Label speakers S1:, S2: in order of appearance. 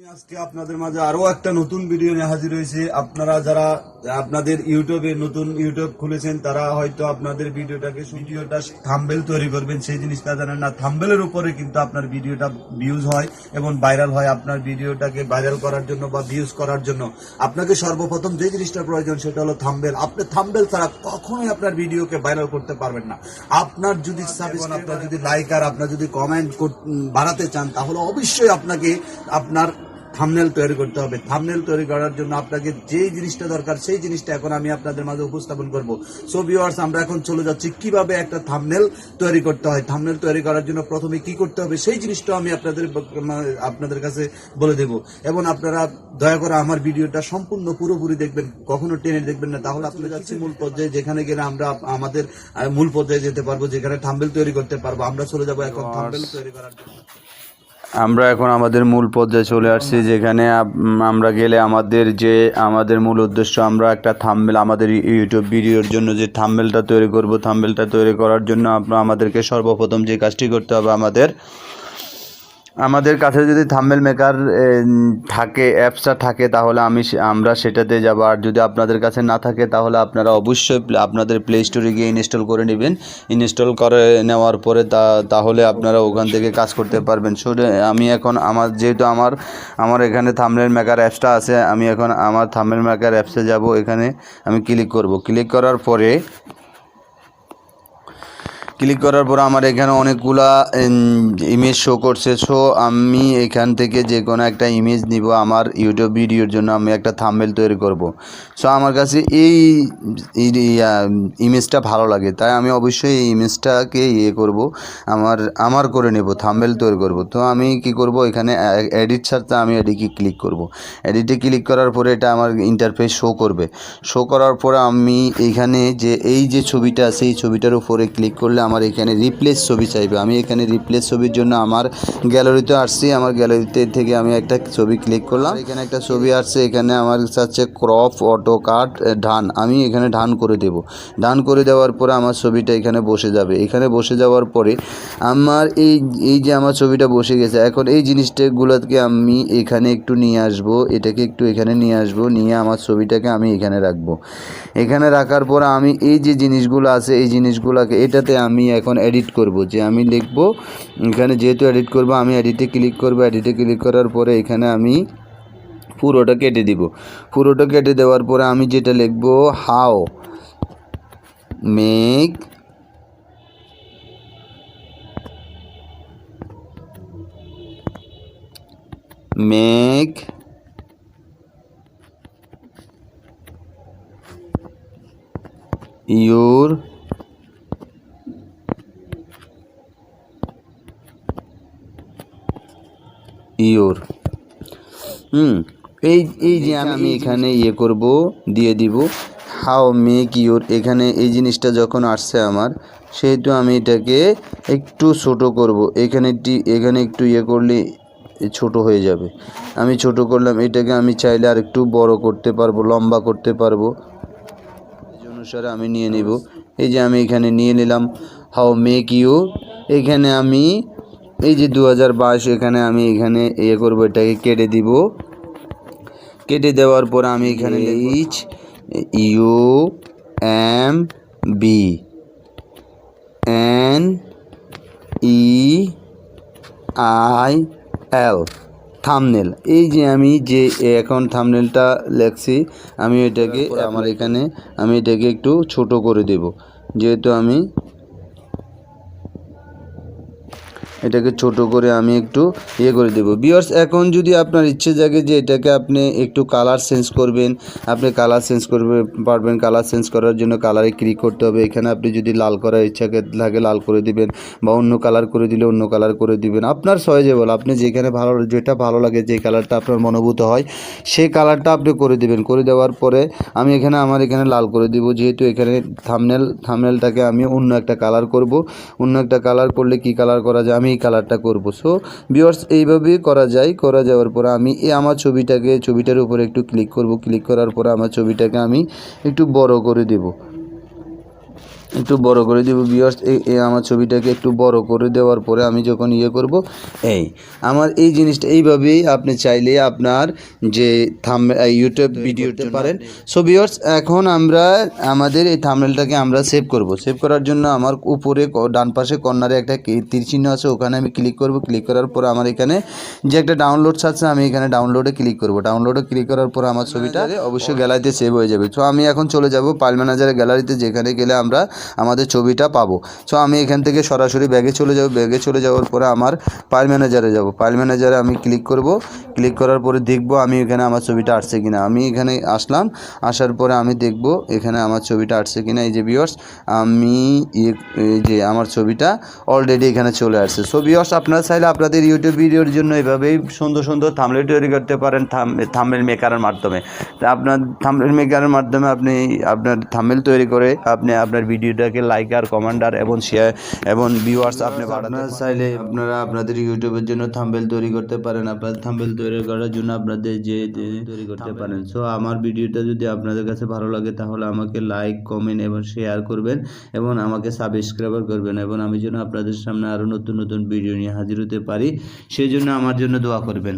S1: আজকে আপনাদের মাঝে আরো একটা নতুন ভিডিও নিয়ে হাজির হয়েছে। আপনারা যারা আপনাদের ইউটিউবে নতুন ইউটিউব খুলেছেন তারা হয়তো আপনাদের ভিডিওটা থাম্বনেল তৈরি করবেন সেই জিনিসটা জানেন না। থাম্বনেলের উপরে কিন্তু আপনার ভিডিওটা ভিউজ হয় এবং ভাইরাল হয়। আপনার ভিডিওটাকে ভাইরাল করার জন্য বা ভিউজ করার জন্য আপনাকে সর্বপ্রথম যে জিনিসটা প্রয়োজন সেটা হলো থাম্বনেল। আপনি থাম্বনেল ছাড়া কখনোই আপনার ভিডিওকে ভাইরাল করতে পারবেন না। আপনার যদি সাবস্ক্রাইব, আপনার যদি লাইক আর আপনার যদি কমেন্ট বাড়াতে চান তাহলে অবশ্যই আপনাকে আপনার থাম্বনেল তৈরি করতে হবে। থাম্বনেল তৈরি করার জন্য আপনাকে যেই জিনিসটা দরকার সেই জিনিসটা এখন আমি আপনাদের মাঝে উপস্থাপন করব। সো ভিউয়ার্স, আমরা এখন চলে যাচ্ছি কিভাবে একটা থাম্বনেল তৈরি করতে হয়। থাম্বনেল তৈরি করার জন্য প্রথমে কি করতে হবে সেই জিনিসটা আমি আপনাদের কাছে বলে দেব। এবং আপনারা দয়া করে আমার ভিডিওটা সম্পূর্ণ পুরোপুরি দেখবেন, কখনো টেনে দেখবেন না, তাহলে আপনি যাচ্ছি মূল পর্যায়ে, যেখানে গেলে আমরা আমাদের মূল পর্যায়ে যেতে পারবো, যেখানে থাম্বনেল তৈরি করতে পারবো। আমরা চলে যাবো এখন থাম্বনেল তৈরি করার জন্য।
S2: আমরা এখন আমাদের মূল পর্যায়ে চলে আসছি, যেখানে আমরা গেলে আমাদের মূল উদ্দেশ্য, আমরা একটা থাম্বনেল আমাদের ইউটিউব ভিডিওর জন্য যে থাম্বনেলটা তৈরি করব। থাম্বনেলটা তৈরি করার জন্য আমাদেরকে সর্বপ্রথম যে কাজটি করতে হবে, আমাদের কাছে যদি থাম্বনেল মেকার থাকে, অ্যাপসটা থাকে, তাহলে আমরা সেটাতে যাব। আর যদি আপনাদের কাছে না থাকে তাহলে আপনারা অবশ্যই আপনাদের প্লে স্টোরে গিয়ে ইনস্টল করে নেবেন। ইনস্টল করে নেওয়ার পরে তাহলে আপনারা ওখান থেকে কাজ করতে পারবেন। আমি এখন যেহেতু আমার এখানে থাম্বনেল মেকার অ্যাপসটা আছে, আমি এখন আমার থাম্বনেল মেকার অ্যাপসে যাব। এখানে আমি ক্লিক করব। ক্লিক করার পর আমার এখানে অনেকগুলা ইমেজ শো করছে। সো আমি এখান থেকে যে কোনো একটা ইমেজ নিব। আমার ইউটিউব ভিডিওর জন্য আমি একটা থাম্বনেল তৈরি করব। সো আমার কাছে এই ইমেজটা ভালো লাগে, তাই আমি অবশ্যই এই ইমেজটাকে করব, আমার করে নেব, থাম্বনেল তৈরি করব। তো আমি কি করব, এখানে এডিট ছাড়তে আমি এডিটে ক্লিক করব। এডিটে ক্লিক করার পরে এটা আমার ইন্টারফেস শো করবে। শো করার পরে আমি এখানে এই যে ছবিটা আছে, এই ছবিটার উপরে ক্লিক করলে আমার এখানে রিপ্লেস ছবি চাইবে। আমি এখানে রিপ্লেস ছবির জন্য আমার গ্যালারিতে আসছি। আমার গ্যালারিতে থেকে আমি একটা ছবি ক্লিক করলাম। এখানে একটা ছবি আসছে, এখানে আমার চাচ্ছে ক্রপ অটো কাট ডান। আমি এখানে ডান করে দেব। ডান করে দেওয়ার পরে আমার ছবিটা এখানে বসে যাবে। এখানে বসে যাওয়ার পরে আমার এই যে আমার ছবিটা বসে গেছে, এখন এই জিনিসটাগুলোকে আমি এখানে একটু নিয়ে আসব। এটাকে একটু এখানে নিয়ে আসব, নিয়ে আমার ছবিটাকে আমি এখানে রাখবো। এখানে রাখার পর আমি এই যে জিনিসগুলো আছে, এই জিনিসগুলোকে এটাতে আমি এখন এডিট করব। যে আমি লিখব এখানে, যেহেতু এডিট করব, আমি এডিটে ক্লিক করব। এডিটে ক্লিক করার পরে এখানে আমি পুরোটা কেটে দিব। পুরোটা কেটে দেওয়ার পরে আমি যেটা লিখব, হাউ মেক your এই যে আমি এখানে করব, দিয়ে দিব হাউ মেক ইউর। এখানে এই জিনিসটা যখন আসছে আমার, সেহেতু আমি এটাকে একটু ছোট করব। এখানে একটু করলে ছোট হয়ে যাবে। আমি ছোট করলাম। এটাকে আমি চাইলে আর একটু বড় করতে পারবো, লম্বা করতে পারবো। এই অনুসারে আমি নিয়ে নিব। এই যে আমি এখানে নিয়ে নিলাম হাউ মেক ইউ। এখানে আমি এই যে 2022, এখানে আমি করব, এটাকে কেটে দিব। কেটে দেওয়ার পর আমি এখানে thumbneil, থাম্বনেল। এই যে আমি এখন থাম্বনেলটা লেখছি, আমি এটাকে আমি এটাকে একটু ছোট করে দেব। যেহেতু আমি এটাকে ছোট করে আমি একটু করে দেব। ভিউয়ার্স, এখন যদি আপনার ইচ্ছে জাগে যে এটাকে আপনি একটু কালার চেঞ্জ করবেন, আপনি কালার চেঞ্জ করতে পারবেন। কালার চেঞ্জ করার জন্য কালারে ক্লিক করতে হবে। এখানে আপনি যদি লাল করার ইচ্ছা থাকে লাল করে দিবেন, বা অন্য কালার করে দিলে অন্য কালার করে দিবেন। আপনার চয়েজেবল, আপনি যেটা ভালো লাগে, যে কালারটা আপনার মনোভূত হয় সেই কালারটা আপনি করে দিবেন। করে দেওয়ার পরে আমি আমার এখানে লাল করে দিব। যেহেতু এখানে থাম্বনেলটাকে আমি অন্য একটা কালার করব। অন্য একটা কালার করলে কি কালার করা যায়, আমি এই কালারটা করব। সো ভিউয়ার্স, এইভাবেই করা যায়। করা যাওয়ার পরে আমি আমার ছবিটার উপরে একটু ক্লিক করব। ক্লিক করার পরে আমার ছবিটাকে আমি একটু বড় করে দেব। একটু বড় করে দেবো ভিউয়ার্স। এই আমার ছবিটাকে একটু বড় করে দেওয়ার পরে আমি যখন করব, আমার এই জিনিসটা এইভাবেই আপনি চাইলে আপনার যে ইউটিউব ভিডিও করতে পারেন। সো ভিউয়ার্স, এখন আমরা আমাদের এই থাম্বনেলটাকে আমরা সেভ করব। সেভ করার জন্য আমার উপরে ডান পাশে কর্নারে একটা তীর চিহ্ন আছে, ওখানে আমি ক্লিক করব। ক্লিক করার পর আমার এখানে যে একটা ডাউনলোডস আছে, আমি এখানে ডাউনলোডে ক্লিক করব। ডাউনলোডে ক্লিক করার পর আমার ছবিটা অবশ্যই গ্যালারিতে সেভ হয়ে যাবে। সো আমি এখন চলে যাব ফাইল ম্যানেজারের গ্যালারিতে, যেখানে গেলে আমরা আমাদের ছবিটা পাবো। সো আমি এখান থেকে সরাসরি ব্যাগে চলে যাব। ব্যাগে চলে যাওয়ার পরে আমার ফাইল ম্যানেজারে যাব। ফাইল ম্যানেজারে আমি ক্লিক করব। ক্লিক করার পরে দেখব আমি এখানে আমার ছবিটা আসছে কিনা। আমি এখানে আসলাম, আসার পরে আমি দেখব এখানে আমার ছবিটা আসছে কিনা। এই যে ভিউয়ার্স, আমি এই যে আমার ছবিটা অলরেডি এখানে চলে আসছে। সো ভিউয়ার্স, আপনারা চাইলে আপনাদের ইউটিউব ভিডিওর জন্য এভাবেই সুন্দর সুন্দর থাম্বনেল তৈরি করতে পারেন থাম্বনেল মেকারের মাধ্যমে। তা আপনার থাম্বনেল মেকারের মাধ্যমে আপনি আপনার থাম্বনেল তৈরি করে আপনি আপনার ভিডিওটাকে লাইক আর কমেন্ট আর এবং শেয়ার এবং ভিউয়ার্স আপনি বাড়াতে চাইলে আপনারা আপনাদের ইউটিউবের জন্য থাম্বনেল তৈরি করতে পারেন। আপনার থাম্বনেল তৈরি করার জন্য আপনাদের যে তৈরি করতে পারেন। সো আমার ভিডিওটা যদি আপনাদের কাছে ভালো লাগে তাহলে আমাকে লাইক, কমেন্ট এবং শেয়ার করবেন এবং আমাকে সাবস্ক্রাইব করবেন, এবং আমি যেন আপনাদের সামনে আরও নতুন নতুন ভিডিও নিয়ে হাজির হতে পারি সেই জন্য আমার জন্য দোয়া করবেন।